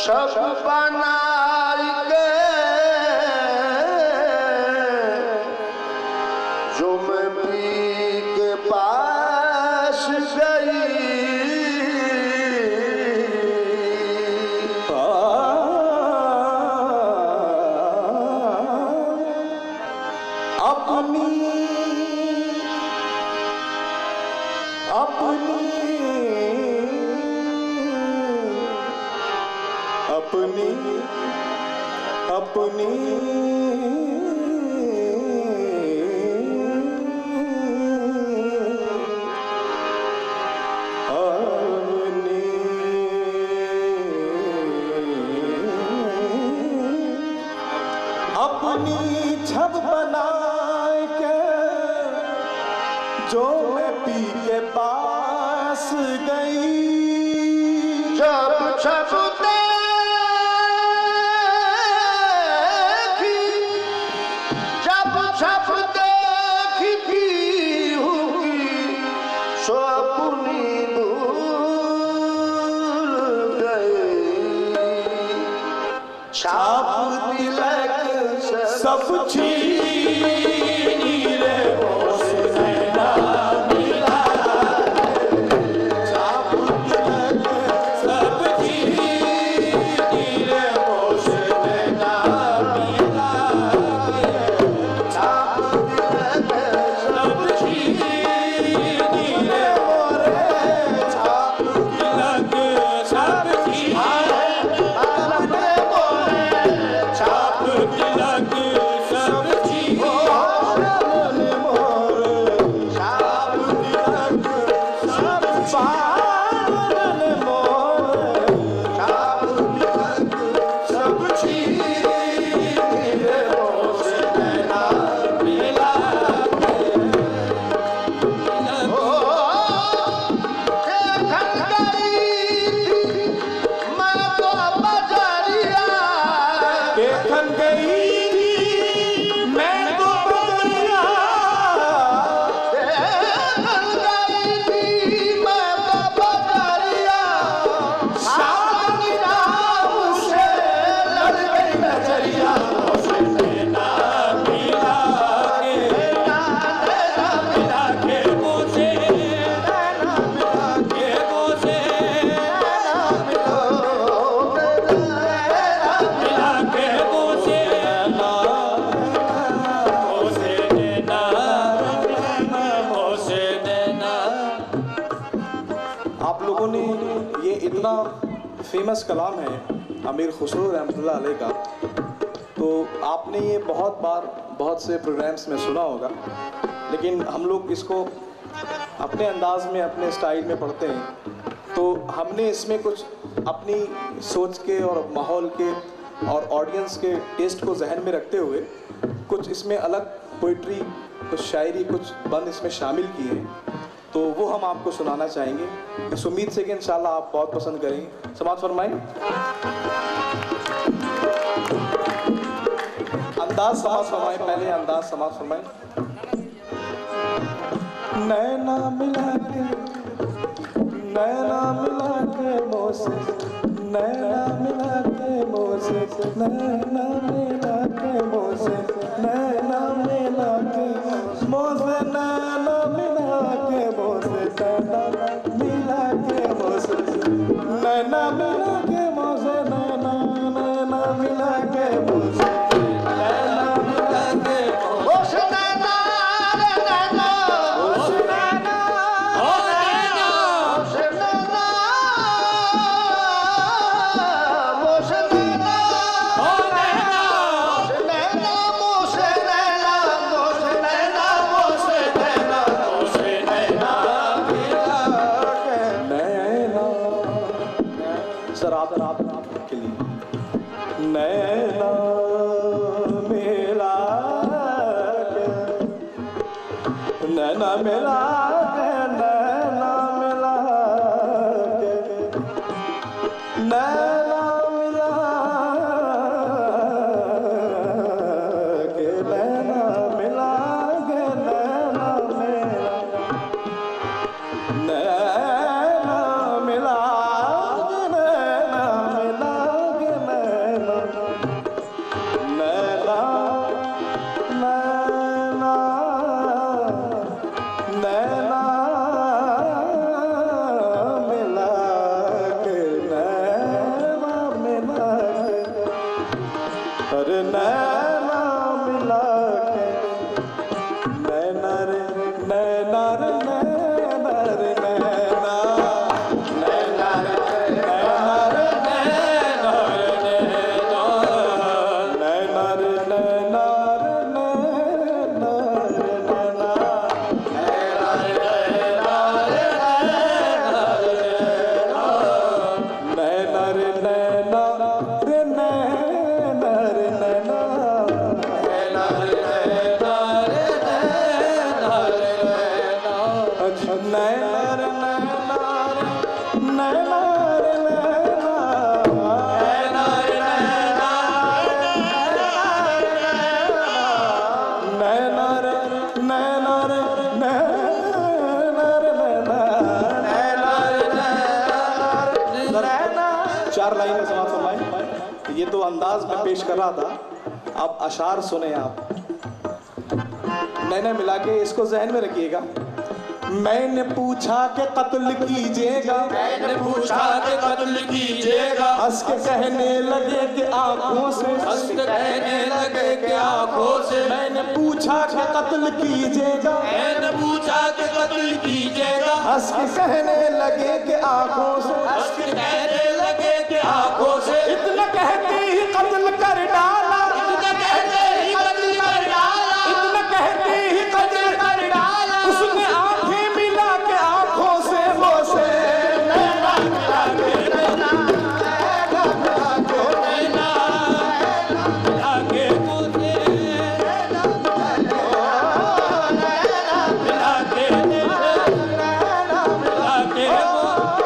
सब बनाई के जो मैं पी के पास गई अपनी अपनी अपनी अपनी अपनी छब बनाए के जो मैं पी के पास गई जब छप देखी जब छप देखी पी हुई सो अपनी भूल गई छाप तिलक सब छीनी रे बोस नैना मिला छाप तिलक सब छीनी रे बोस नैना मिला छाप तिलक सब छीनी रे मोरे छाप तिलक सब छीनी छाप तिलक सब फेमस कलाम है अमीर खुसरो रहमतुल्लाह अलैह का, तो आपने ये बहुत बार बहुत से प्रोग्राम्स में सुना होगा, लेकिन हम लोग इसको अपने अंदाज में अपने स्टाइल में पढ़ते हैं। तो हमने इसमें कुछ अपनी सोच के और माहौल के और ऑडियंस के टेस्ट को जहन में रखते हुए कुछ इसमें अलग पोइट्री, कुछ शायरी, कुछ बंद इसमें शामिल किए हैं, तो वो हम आपको सुनाना चाहेंगे। इस उम्मीद से कि इंशाल्लाह आप बहुत पसंद करेंगे। समाअत फरमाएं। अंदाज समाअत फरमाएं, पहले अंदाज समाअत फरमाएं। नैना मिला के मोसे, नैना मिला के मोसे, नैना मिला के मोसे, नैना मिला के मोसे, नैना मिला के मोसे, नैना मिला के मोसे, नैना मिला के मोसे, नैना नैना मिला के मोसे, नैना मिला के मोसे, नैना रे नैना, मोसे नैना, ओ नैना, मोसे नैना, मोसे नैना, ओ नैना, मोसे नैना, मोसे नैना, मोसे नैना, मोसे नैना, मोसे नैना मिला के नैना। सर आप के लिए नैना मिला के, नैना मिला के, नैना मिला के, नैना मिला के, नैना मिला के, नैना मिला, नैना मिला के, नैना मिला मिला के नैना रे नैना रे नैना रे नैना नैना रे नैना रे नैना रे नैना रे नैना रे नैना रे नैना नैना रे नैना रे नैना रे नैना अच्छा नैना रे नैना रे नैना रे नैना रे नैना रे नैना रे चार लाइनें समाज फरमाएं। ये तो अंदाज में पेश कर रहा था, अब अशार सुने आप। नैना मिला के इसको जहन में रखिएगा। मैंने पूछा कि कत्ल कीजिएगा, मैंने पूछा कि कत्ल कीजिएगा, हंस के कहने लगे कि आंखों से, हंस के कहने लगे कि आंखों से। मैंने पूछा कि कत्ल कीजिएगा, मैंने पूछा कि कत्ल कीजिएगा, हंस के कहने लगे कि आंखों से, हंस के कहने लगे कि आंखों से। इतना कहते ही कत्ल कर डाला, इतना कहते ही कत्ल कर डाला, इतना कहते ही कत्ल कर डाला। उसने आंखें मिला के आंखों से वो से नैना मिला के नैना मिला के मुझे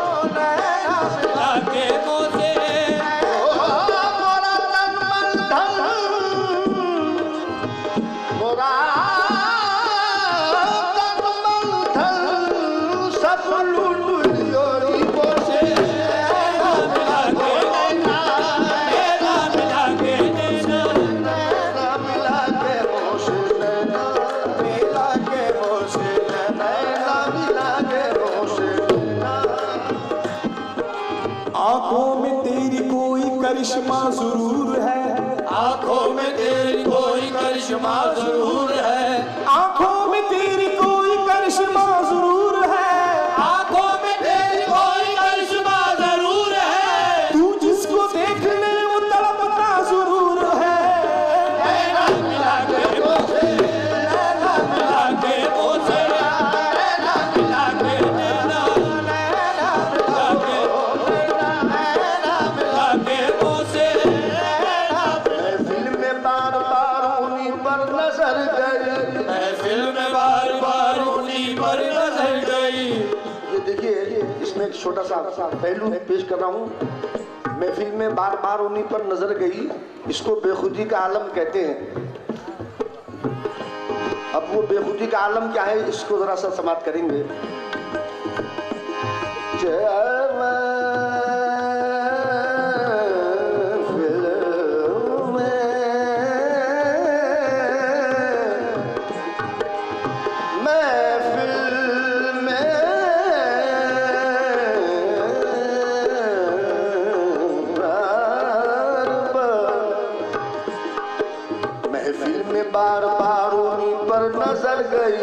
मिला के मुझे मोरा तन मन धन, मोरा तन मन धन सब लूट लियो री बोसे। मिला के नैना मिला के बोसे, नैना मिला के बोसे, नैना मिला के बोसे, नैना। आंखों में तेरी कोई करिश्मा जरूर है, आंखों में तेरी कोई करिश्मा जरूर है, आंखों में तेरी कोई करिश्मा जरूर है। आंखों में तेरी कोई करिश्मा जरूर है। तू जिसको देख ले वो तड़पता जरूर है। नैना मिला के मुझे, नैना मिला के मुझे, नैना मिला के नैना, नैना मिला के मिला के मुझे। महफिल में बार बार उन्हीं पर नजर गई। महफिल में बार बार उन्हीं पर नजर गई। ये देखिए, इसमें एक छोटा सा पहलू पेश कर रहा हूँ। महफिल में बार बार उन्हीं पर नजर गई, इसको बेखुदी का आलम कहते हैं। अब वो बेखुदी का आलम क्या है, इसको जरा सा समाप्त करेंगे। महफिल में बार बार उन्हीं पर नजर गई,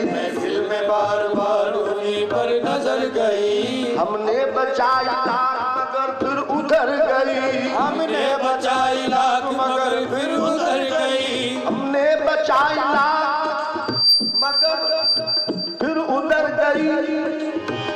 महफिल में बार बार उन्हीं पर नजर गई। हमने बचाई लाख मगर फिर उधर गई। हमने बचाई लाख मगर फिर उधर गई। हमने बचाई लाख मगर फिर उधर गई।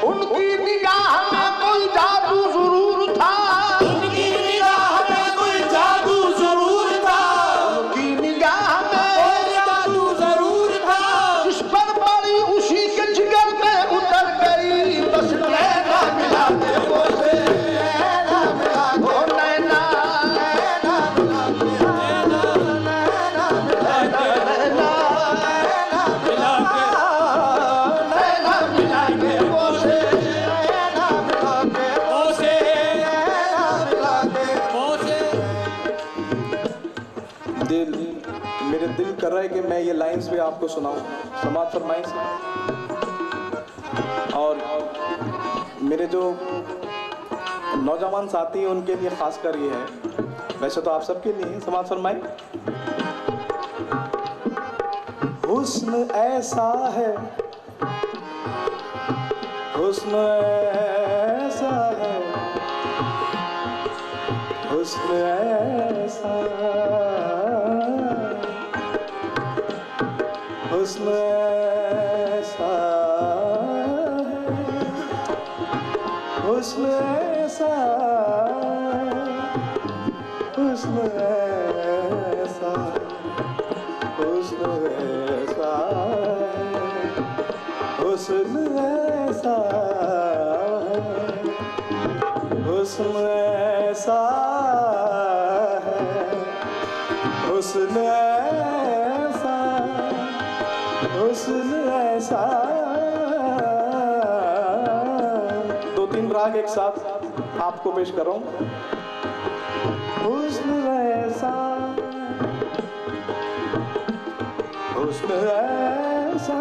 उनकी निगाह में कोई जादू जरूर था, उनकी निगाह में कोई जादू जरूर था, उनकी निगाह में कोई जादू जरूर था। जिस पर पड़ी उसी के जिगर में उतर गई। बस नैना मिला के बोले, नैना मिला के, ओ नैना, नैना मिला के, नैना मिला के, नैना, नैना मिला के नैना मिला के बोले, नैना मिला के, मोसे, नैना मिला के। मोसे। मेरे दिल कर रहा है कि मैं ये लाइंस भी आपको सुनाऊं, समाज फरमाइं से। और मेरे जो नौजवान साथी हैं उनके लिए खासकर ये है, वैसे तो आप सबके लिए समाज फरमाएं। हुस्न ऐसा है, हुस्न ऐसा है, हुस्न ऐसा, हुस्न ऐसा है, हुस्न ऐसा, हुस्न ऐसा, हुस्न ऐसा, हुस्न ऐसा, हुस्न ऐसा है, हुस्न ऐसा, हुस्न ऐसा। दो तीन राग एक साथ आपको पेश कर रहा हूं। हुस्न ऐसा, हुस्न ऐसा,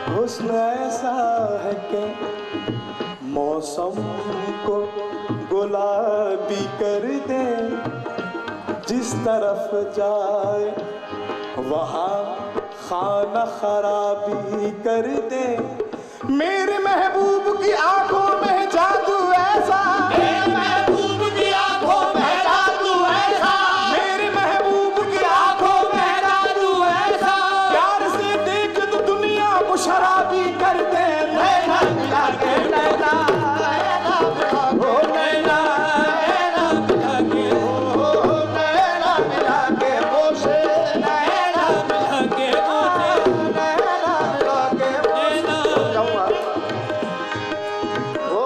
हुस्न ऐसा है कि मौसम को गुलाबी कर दे, जिस तरफ जाए वहाँ खाना खराबी कर दे। मेरे महबूब की आंखों में जादू ऐसा, मेरे महबूब की आंखों में जादू ऐसा, मेरे महबूब की आंखों में जादू ऐसा, प्यार से देख तो दुनिया को शराबी कर दे। नैना मिला के नैना, ओ नैना, नैना मिला के, ओ नैना मिला के बोसे, नैना मिला के बोले, नैना मिला के नैना जाऊंगा। ओ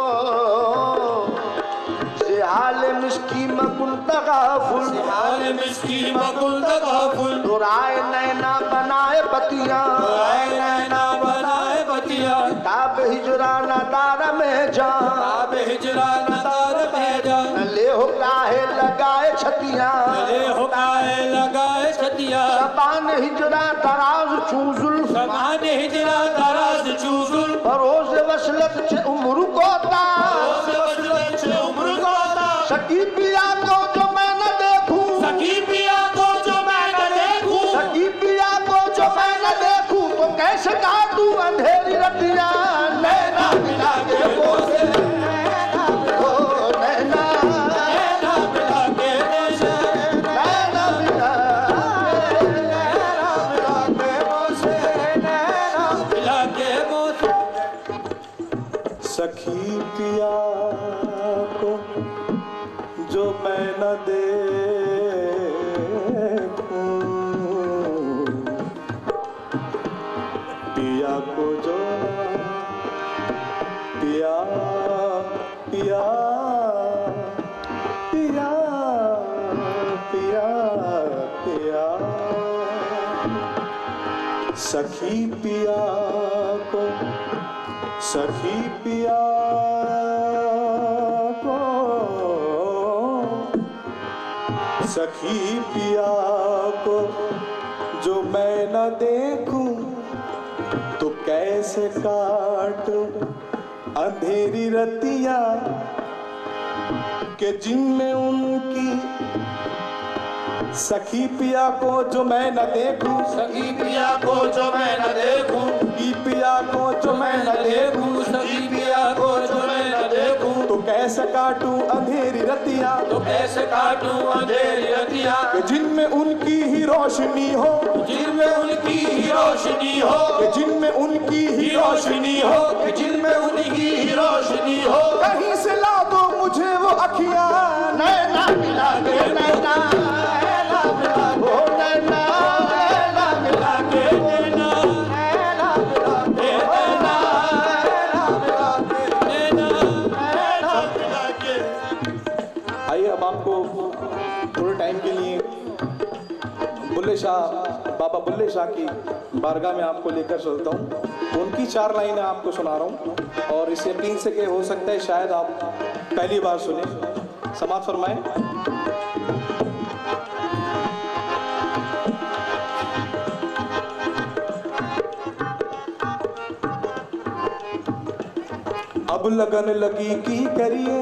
से हाल मिस्की मकुल तगाफुल, हाल मिस्की मकुल तगाफुल, दुराए नैना बनाए बतियां, आए नैना बनाए बतिया, ताब हिजराना दार में जान, ताब हिजरा नदार भेजा, ले हो काहे लगाए छतियां, ले हुकाए लगाए छतिया, सबान हिजरा दराज चूजुल, समान हिजरा दराज चूजुल, बरोज वसलत छे उम्र कोता, रोज वसलत छे उम्र गोदा, सकी पिया को जो मैं न देखूं, सखी पिया को जो मैं न देखूं, सकी पिया को जो मैं न देखूं, तो कैसे काटूं अंधेरी रतियां। नैना मिला के बोसे, ओ नैना, नैना मिला के बोसे, नैना मिला, नैना मिला के बोसे, नैना मिला के बोसे, सखी पिया को जो मैं न देखूं, पिया को जो पिया, पिया, पिया, पिया, पिया, सखी पिया को, सखी पिया को, सखी पिया को जो मैं न देखूं, तो कैसे काटूं अंधेरी रतियां, के जिनमें उनकी सखी पिया को जो मैं न देखूं, सखी पिया को जो मैं न देखूं, सखी पिया को जो मैं न देखूं, सखी पिया को जो मैं न देखूं, तो कैसे काटूं अंधेरी रतियां, तो कैसे काटूं अंधेरी रतियां, कि जिनमें उनकी ही रोशनी हो, जिनमें उनकी ही रोशनी हो, कि जिनमें उनकी ही रोशनी हो, कि जिनमें उनकी ही रोशनी हो, कहीं से ला दो मुझे वो अखियां। नैना मिला के नैना, नैना मिला, ओ नैना, नैना मिला के नैना, नैना मिला के, नैना, नैना मिला के, नैना, नैना मिला के। आइए अब आपको थोड़े टाइम के लिए बुल्ले शाह, बाबा बुल्ले शाह की बारगाह में आपको लेकर चलता हूँ। उनकी 4 लाइनें आपको सुना रहा हूँ और इस यकीन से कि हो सकता है शायद आप पहली बार सुने। समाज फरमाएं। अब लगन लगी की करिए,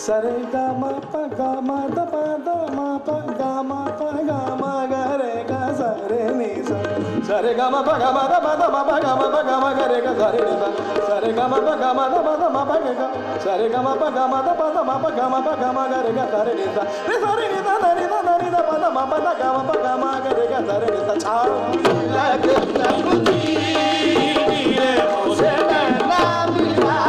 सरे गा मा पा गा मा दा पा दा मा पा गा मा पा गा मा गा रे गा सा रे नि सा सरे गा मा पा गा मा दा पा दा मा पा गा मा पा गा मा गा रे गा सा रे नि सा सरे गा मा पा गा मा दा पा दा मा पा गा गा सरे गा मा पा गा मा दा पा दा मा पा गा मा पा गा मा गा रे गा सा रे नि सा रे दा दा दा दा पा दा मा पा दा गा मा पा गा मा गा रे गा सा रे नि सा छा लगे लगी रे मुझे ना मिला